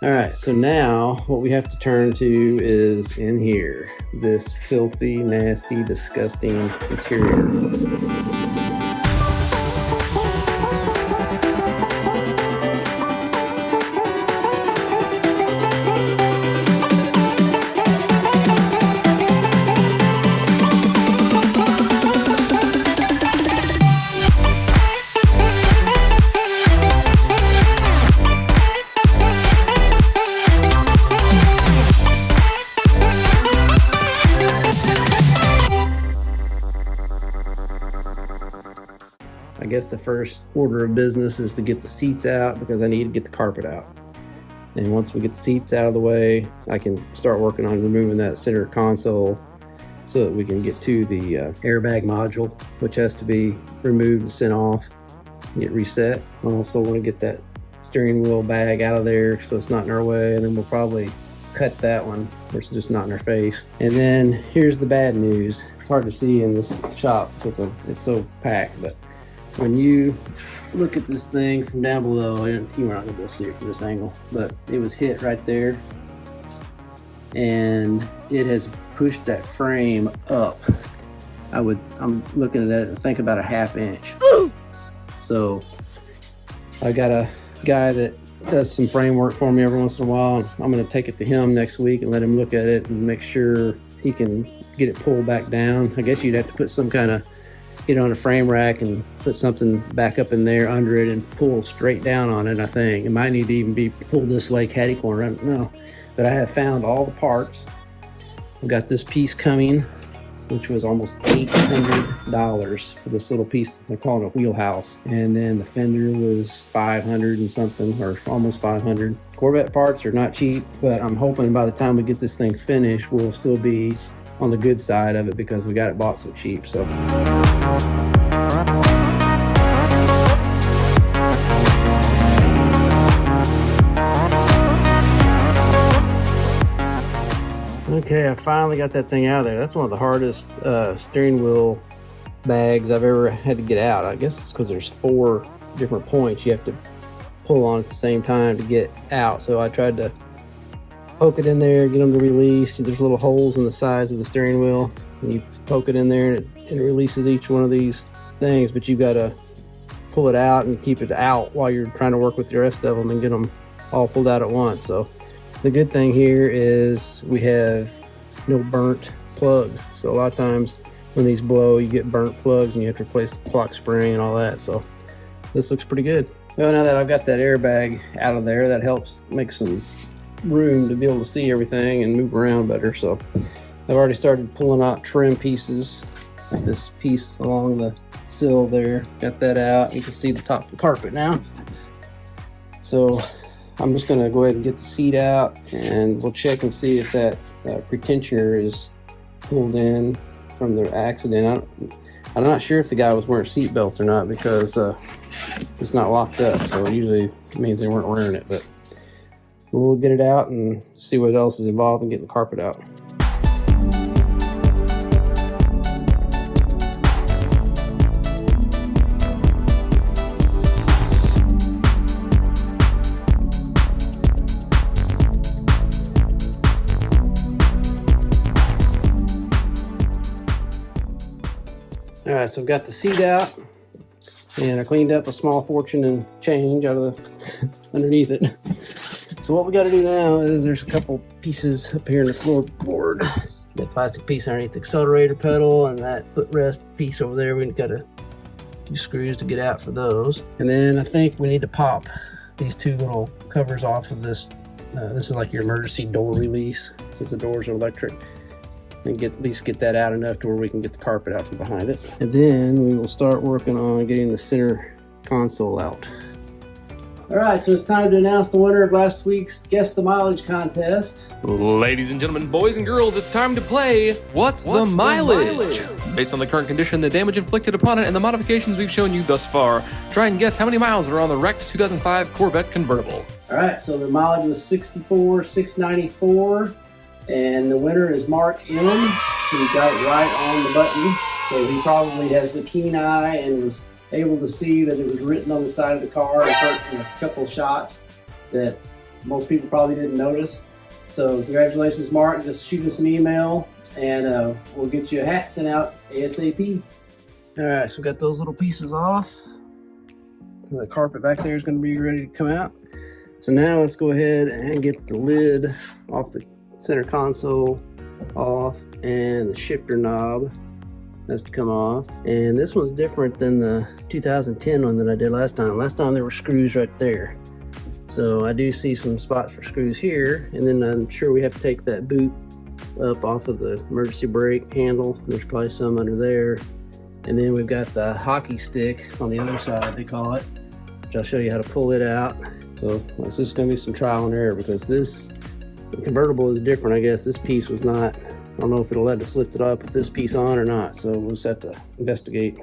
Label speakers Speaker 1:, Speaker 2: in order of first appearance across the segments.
Speaker 1: All right, so now what we have to turn to is in here, this filthy, nasty, disgusting interior. I guess the first order of business is to get the seats out because I need to get the carpet out. And once we get the seats out of the way, I can start working on removing that center console so that we can get to the airbag module, which has to be removed and sent off and get reset. I also want to get that steering wheel bag out of there so it's not in our way, and then we'll probably cut that one where it's just not in our face. And then here's the bad news. It's hard to see in this shop because it's so packed, but when you look at this thing from down below, you were not going to be able to see it from this angle, but it was hit right there, and it has pushed that frame up. I'm looking at it and think about a ½ inch. So I got a guy that does some framework for me every once in a while, and I'm going to take it to him next week and let him look at it and make sure he can get it pulled back down. I guess you'd have to put some kind of, get on a frame rack and put something back up in there under it and pull straight down on it. I think it might need to even be pulled this way, catty corner, I don't know. But I have found all the parts. I've got this piece coming, which was almost $800 for this little piece. They're calling it a wheelhouse. And then the fender was 500 and something, or almost 500. Corvette parts are not cheap, but I'm hoping by the time we get this thing finished, we'll still be on the good side of it because we got it bought so cheap. So okay, I finally got that thing out of there. That's one of the hardest steering wheel bags I've ever had to get out. I guess it's because there's 4 different points you have to pull on at the same time to get out. So I tried to poke it in there, get them to release. There's little holes in the sides of the steering wheel, and you poke it in there and it releases each one of these things, but you've got to pull it out and keep it out while you're trying to work with the rest of them and get them all pulled out at once. So the good thing here is we have no burnt plugs. So a lot of times when these blow, you get burnt plugs and you have to replace the clock spring and all that. So this looks pretty good. Well, now that I've got that airbag out of there, that helps make some room to be able to see everything and move around better. So I've already started pulling out trim pieces, like this piece along the sill there. Got that out. You can see the top of the carpet now. So I'm just going to go ahead and get the seat out, and we'll check and see if that pretensioner is pulled in from the accident. I'm not sure if the guy was wearing seat belts or not because it's not locked up, so it usually means they weren't wearing it. But we'll get it out and see what else is involved in getting the carpet out. All right, so I've got the seat out, and I cleaned up a small fortune and change out of the underneath it. So what we got to do now is there's a couple pieces up here in the floorboard. That plastic piece underneath the accelerator pedal and that footrest piece over there. We've got to use screws to get out for those. And then I think we need to pop these 2 little covers off of this. This is like your emergency door release, since the doors are electric. And at least get that out enough to where we can get the carpet out from behind it. And then we will start working on getting the center console out. All right, so it's time to announce the winner of last week's Guess the Mileage contest.
Speaker 2: Ladies and gentlemen, boys and girls, it's time to play What's the mileage? Based on the current condition, the damage inflicted upon it, and the modifications we've shown you thus far, try and guess how many miles are on the wrecked 2005 Corvette Convertible.
Speaker 1: All right, so the mileage was 64,694. And the winner is Mark M. He got it right on the button. So he probably has a keen eye and was able to see that it was written on the side of the car in a couple shots that Most people probably didn't notice. So congratulations, Mark. Just shoot us an email and we'll get you a hat sent out ASAP. All right, so we got those little pieces off. The carpet back there is going to be ready to come out. So now let's go ahead and get the lid off the center console off, and the shifter knob has to come off. And this one's different than the 2010 one that I did last time. Last time there were screws right there. So I do see some spots for screws here, and then I'm sure we have to take that boot up off of the emergency brake handle. There's probably some under there. And then we've got the hockey stick on the other side, they call it, which I'll show you how to pull it out. So this is going to be some trial and error, because this convertible is different. I guess this piece was not, I don't know if it'll let us lift it up with this piece on or not, so we'll just have to investigate.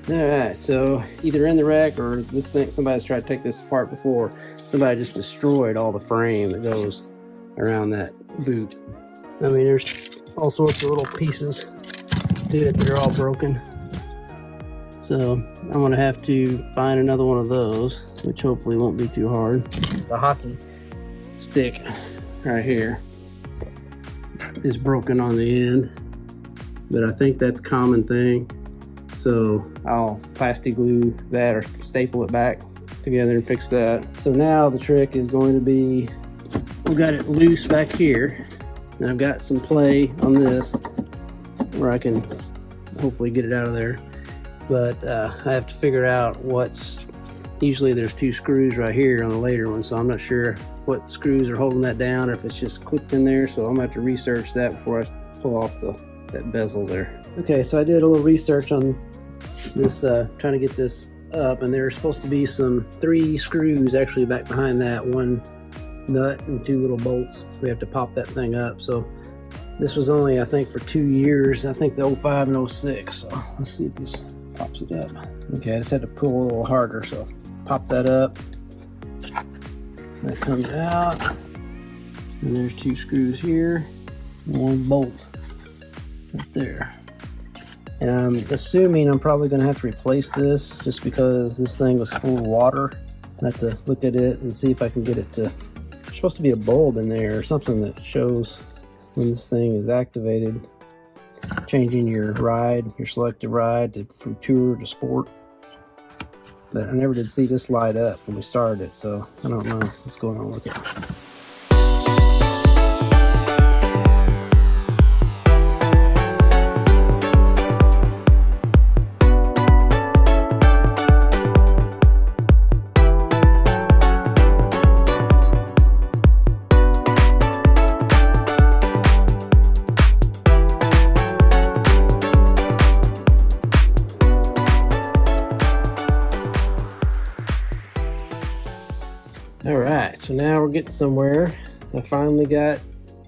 Speaker 1: Alright, so either in the wreck or this thing, somebody's tried to take this apart before. Somebody just destroyed all the frame that goes around that boot. I mean, there's all sorts of little pieces to it that are all broken. So I'm gonna have to find another one of those, which hopefully won't be too hard. The hockey stick right here is broken on the end, but I think that's a common thing. So I'll plastic glue that or staple it back together and fix that. So now the trick is going to be, we've got it loose back here, and I've got some play on this where I can hopefully get it out of there. But I have to figure out what's, usually there's two screws right here on the later one, so I'm not sure what screws are holding that down or if it's just clipped in there. So I'm gonna have to research that before I pull off that bezel there. Okay, so I did a little research on this, trying to get this up, and there's supposed to be 3 screws actually back behind that, 1 nut and 2 little bolts. We have to pop that thing up. So this was only, I think, for 2 years. I think the 05 and 06. So let's see if this pops it up. Okay, I just had to pull a little harder. So pop that up. That comes out. And there's 2 screws here, and 1 bolt right there. And I'm assuming I'm probably going to have to replace this just because this thing was full of water. I have to look at it and see if I can get it to, there's supposed to be a bulb in there or something that shows when this thing is activated, changing your ride, your selective ride from tour to sport. But I never did see this light up when we started it, so I don't know what's going on with it. Alright, so now we're getting somewhere. I finally got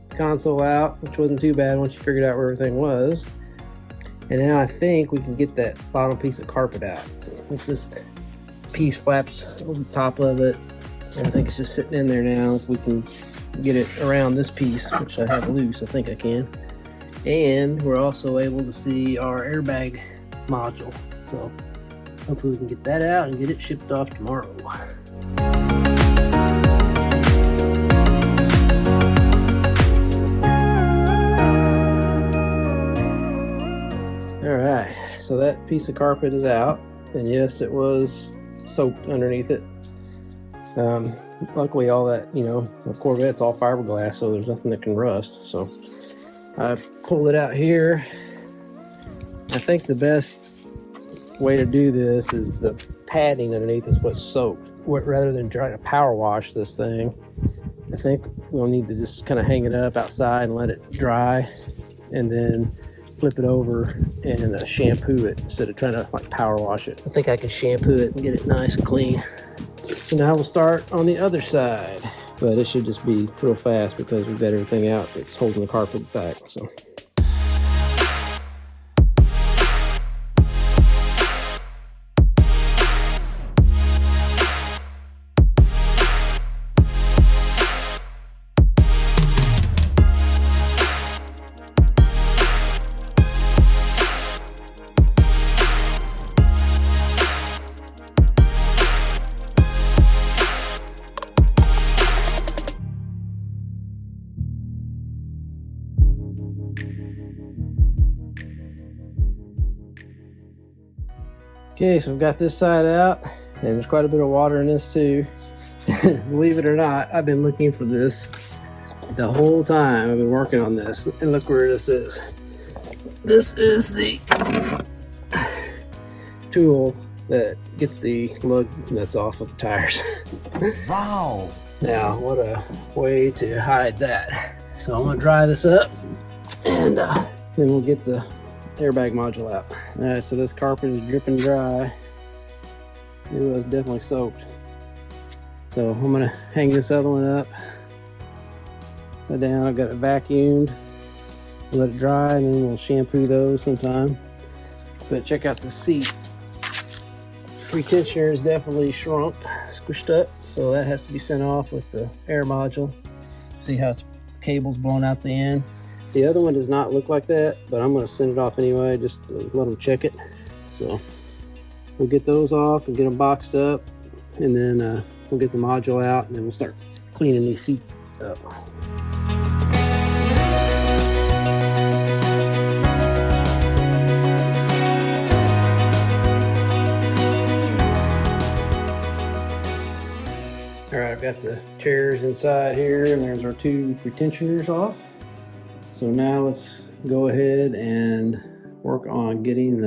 Speaker 1: the console out, which wasn't too bad once you figured out where everything was. And now I think we can get that bottom piece of carpet out. So if this piece flaps over the top of it, and I think it's just sitting in there now. If we can get it around this piece, which I have loose, I think I can. And we're also able to see our airbag module. So hopefully we can get that out and get it shipped off tomorrow. Alright, so that piece of carpet is out, and yes, it was soaked underneath it. Luckily all that, the Corvette's all fiberglass, so there's nothing that can rust. So I pulled it out here. I think the best way to do this is the padding underneath is what's soaked. Rather than trying to power wash this thing, I think we'll need to just kind of hang it up outside and let it dry, and then flip it over and shampoo it instead of trying to power wash it. I think I can shampoo it and get it nice and clean. So now we'll start on the other side, but it should just be real fast because we've got everything out that's holding the carpet back. So. Okay, so we've got this side out, and there's quite a bit of water in this too. Believe it or not, I've been looking for this the whole time I've been working on this, and look where this is. This is the tool that gets the lug nuts off of the tires.
Speaker 3: Wow!
Speaker 1: Now, what a way to hide that. So I'm gonna dry this up, and then we'll get the airbag module out. All right, so this carpet is dripping dry. It was definitely soaked. So I'm gonna hang this other one up. Upside down, I've got it vacuumed. Let it dry, and then we'll shampoo those sometime. But check out the seat. Retentioner is definitely shrunk, squished up, so that has to be sent off with the air module. See how the cable's blown out the end. The other one does not look like that, but I'm gonna send it off anyway, just to let them check it. So we'll get those off and get them boxed up, and then we'll get the module out, and then we'll start cleaning these seats up. All right, I've got the chairs inside here, and there's our two retentioners off. So now let's go ahead and work on getting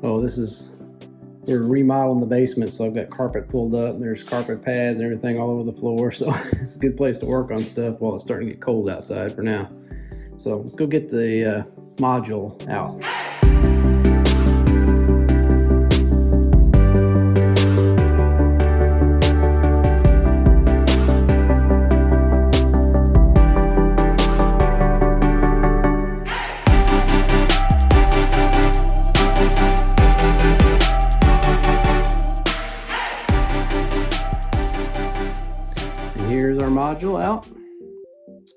Speaker 1: we're remodeling the basement, so I've got carpet pulled up. There's carpet pads and everything all over the floor, so it's a good place to work on stuff while it's starting to get cold outside for now. So let's go get the module out. Here's our module out.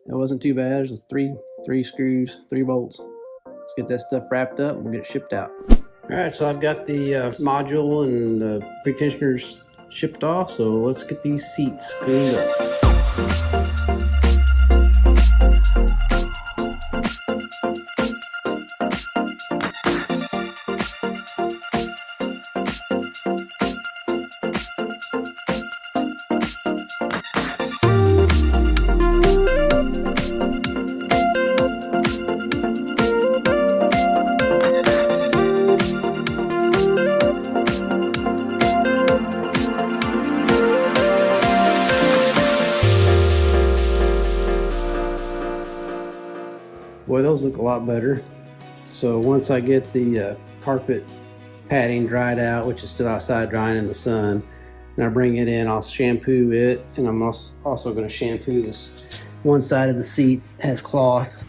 Speaker 1: That wasn't too bad. It's just three screws, 3 bolts. Let's get that stuff wrapped up and we'll get it shipped out. All right, so I've got the module and the pretensioners shipped off. So let's get these seats cleaned up. Boy, those look a lot better. So once I get the carpet padding dried out, which is still outside drying in the sun, and I bring it in, I'll shampoo it, and I'm also going to shampoo this one side of the seat. Has cloth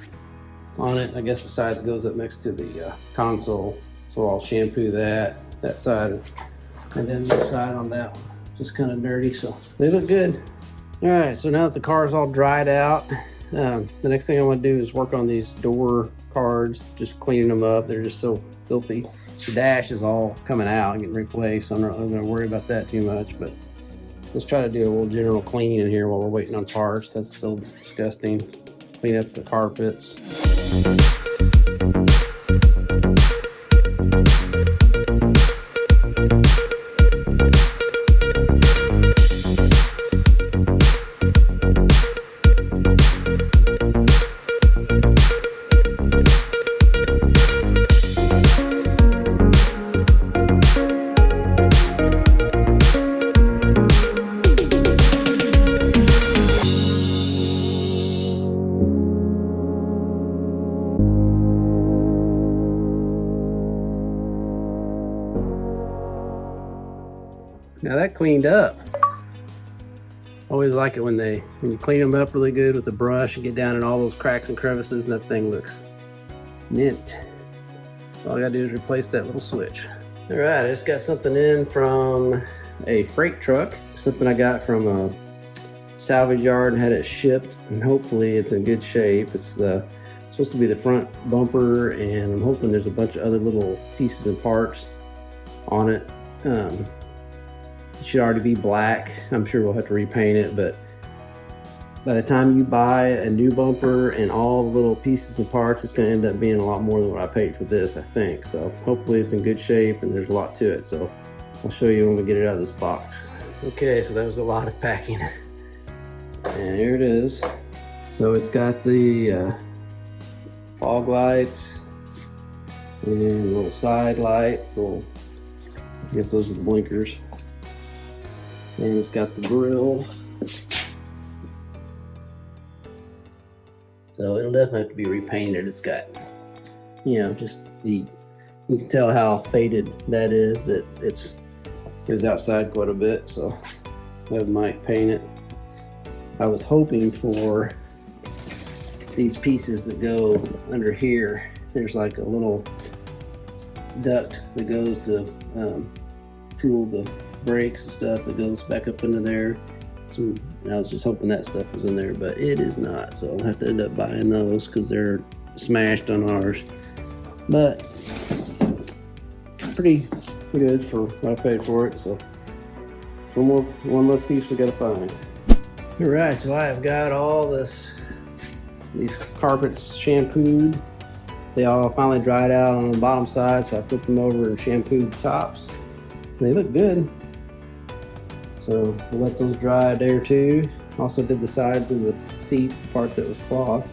Speaker 1: on it. I guess the side that goes up next to the console. So I'll shampoo that side, and then this side on that one. Just kind of dirty, so they look good. All right, so now that the car is all dried out, the next thing I want to do is work on these door cards, just cleaning them up. They're just so filthy. The dash is all coming out and getting replaced, so I'm not going to worry about that too much, but let's try to do a little general clean in here while we're waiting on parts. That's still disgusting. Clean up the carpets. Now that cleaned up. Always like it when you clean them up really good with the brush and get down in all those cracks and crevices, and that thing looks mint. All I gotta do is replace that little switch. All right, I just got something in from a freight truck, something I got from a salvage yard and had it shipped, and hopefully it's in good shape. It's supposed to be the front bumper, and I'm hoping there's a bunch of other little pieces and parts on it. It should already be black. I'm sure we'll have to repaint it, but by the time you buy a new bumper and all the little pieces and parts, it's going to end up being a lot more than what I paid for this, I think. So hopefully it's in good shape and there's a lot to it. So I'll show you when we get it out of this box. Okay, so that was a lot of packing. And here it is. So it's got the fog lights and little side lights, I guess those are the blinkers. And it's got the grill. So it'll definitely have to be repainted. It's got, you know, just you can tell how faded that is, that it goes outside quite a bit. So I have Mike paint it. I was hoping for these pieces that go under here. There's like a little duct that goes to cool the brakes and stuff that goes back up into there. So I was just hoping that stuff was in there, but it is not. So I'll have to end up buying those because they're smashed on ours. But pretty good for what I paid for it. So one less piece we gotta find. All right, so I have got all these carpets shampooed. They all finally dried out on the bottom side, so I flipped them over and shampooed the tops. They look good. So we'll let those dry a day or two. Also did the sides of the seats, the part that was cloth.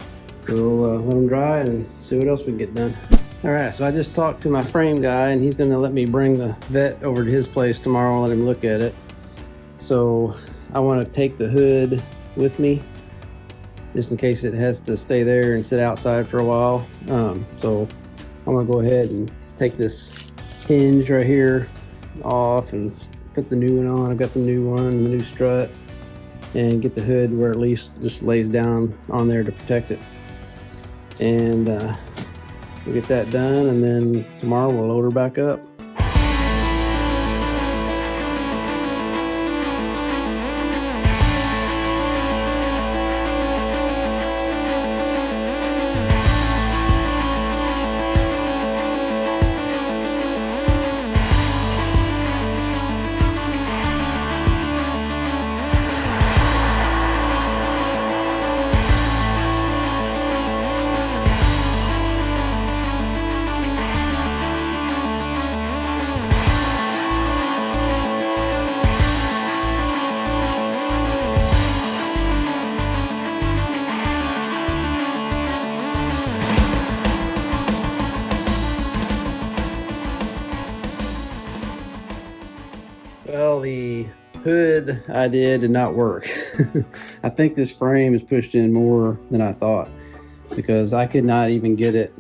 Speaker 1: So we'll let them dry and see what else we can get done. All right, so I just talked to my frame guy and he's gonna let me bring the vet over to his place tomorrow and let him look at it. So I wanna take the hood with me just in case it has to stay there and sit outside for a while. So I'm gonna go ahead and take this hinge right here off and put the new one on. I've got the new one, the new strut, and get the hood where at least just lays down on there to protect it. And we'll get that done, and then tomorrow we'll load her back up. Well, the hood I did not work. I think this frame is pushed in more than I thought because I could not even get it.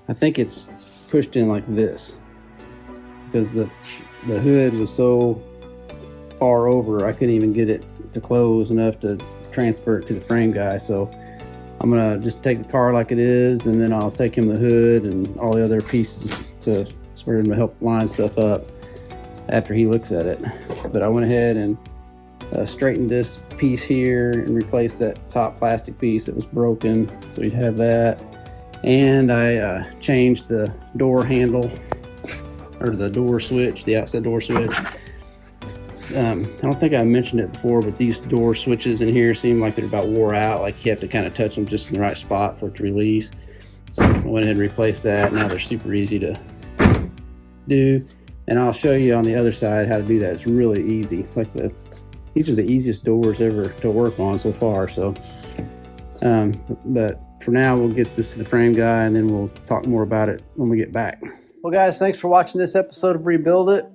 Speaker 1: I think it's pushed in like this because the hood was so far over I couldn't even get it to close enough to transfer it to the frame guy. So I'm gonna just take the car like it is, and then I'll take him the hood and all the other pieces to sort of help line stuff up after he looks at it. But I went ahead and straightened this piece here and replaced that top plastic piece that was broken, so you'd have that. And I changed the door handle, or the door switch, the outside door switch. I don't think I mentioned it before, but these door switches in here seem like they're about wore out. Like you have to kind of touch them just in the right spot for it to release. So I went ahead and replaced that. Now they're super easy to do. And I'll show you on the other side how to do that. It's really easy. It's like these are the easiest doors ever to work on so far. So, but for now, we'll get this to the frame guy and then we'll talk more about it when we get back. Well, guys, thanks for watching this episode of Rebuild It.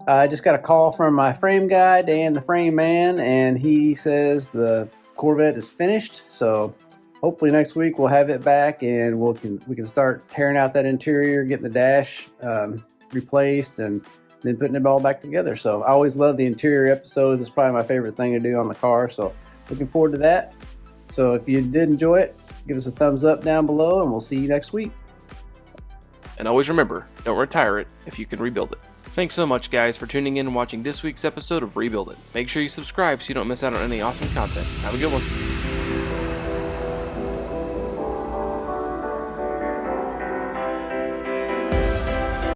Speaker 1: I just got a call from my frame guy, Dan the Frame Man, and he says the Corvette is finished. So hopefully next week we'll have it back and we can start tearing out that interior, getting the dash replaced, and then putting it all back together. So I always love the interior episodes. It's probably my favorite thing to do on the car. So looking forward to that. So if you did enjoy it, give us a thumbs up down below and we'll see you next week.
Speaker 2: And always remember, don't retire it if you can rebuild it. Thanks so much, guys, for tuning in and watching this week's episode of Rebuild It. Make sure you subscribe so you don't miss out on any awesome content. Have a good one.